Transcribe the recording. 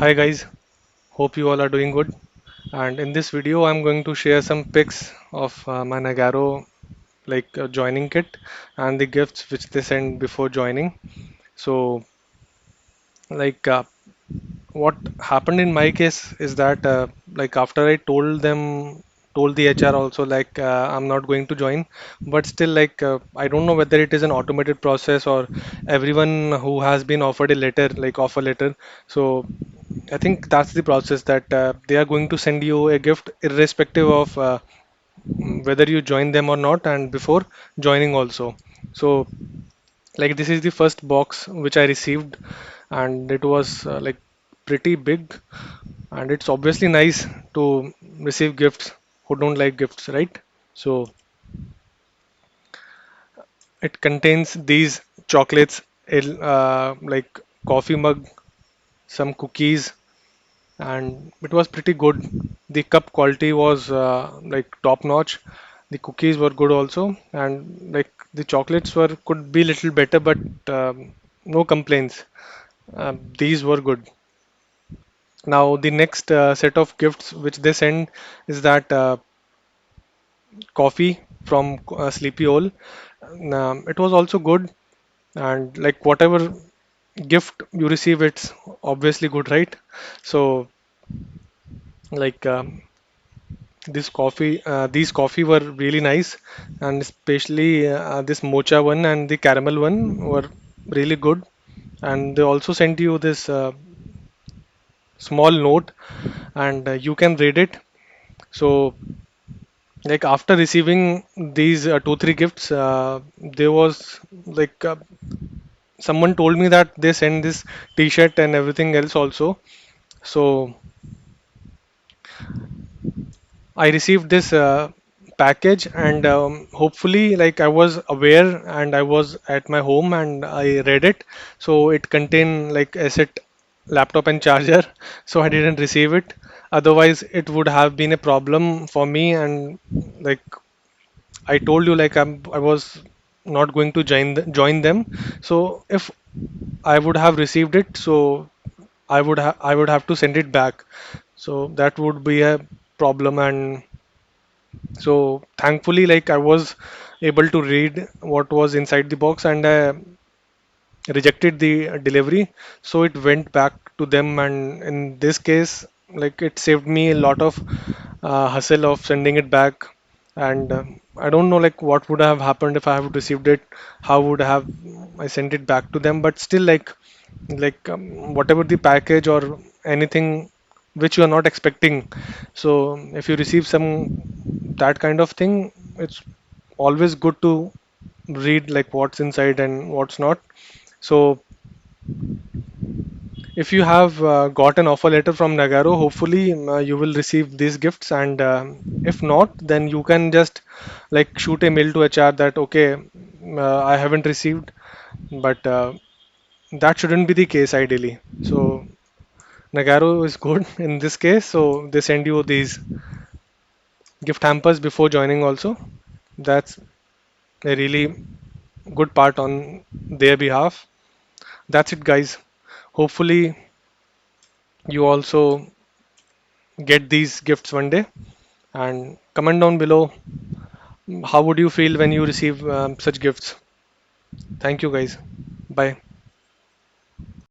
Hi guys, hope you all are doing good. And in this video, I'm going to share some pics of my Nagarro joining kit and the gifts which they sent before joining. So like uh, what happened in my case is that after I told the HR also I'm not going to join, but still I don't know whether it is an automated process or everyone who has been offered a letter like offer letter. So I think that's the process that they are going to send you a gift irrespective of whether you join them or not and before joining also. So this is the first box which I received and it was pretty big and it's obviously nice to receive gifts who don't like gifts, right? So it contains these chocolates, coffee mug, some cookies, and it was pretty good. The cup quality was top notch. The cookies were good also, and the chocolates were could be little better, but no complaints. These were good. Now the next set of gifts which they send is that coffee from Sleepy Owl. It was also good, and like whatever gift you receive, it's obviously good, right? So like. These coffee were really nice, and especially this mocha one and the caramel one were really good. And they also sent you this small note, and you can read it. So, like after receiving these two, three gifts, there was someone told me that they send this T-shirt and everything else also. So I received this package and hopefully I was aware and I was at my home and I read it. So it contained like asset, laptop and charger. So I didn't receive it. Otherwise, it would have been a problem for me. And like I told you, I was not going to join them. So if I would have received it, so I would have to send it back. So that would be a problem and so thankfully, I was able to read what was inside the box and rejected the delivery. So it went back to them, and in this case, it saved me a lot of hassle of sending it back. And I don't know what would have happened if I have received it. How would have I sent it back to them? But still, whatever the package or anything which you are not expecting. So if you receive some that kind of thing, it's always good to read what's inside and what's not. So if you have got an offer letter from Nagarro, hopefully you will receive these gifts. And if not, then you can just shoot a mail to HR that okay, I haven't received, but that shouldn't be the case ideally. So Nagarro is good in this case. So they send you these gift hampers before joining also. That's a really good part on their behalf. That's it, guys. Hopefully, you also get these gifts one day. And comment down below how would you feel when you receive such gifts. Thank you, guys. Bye.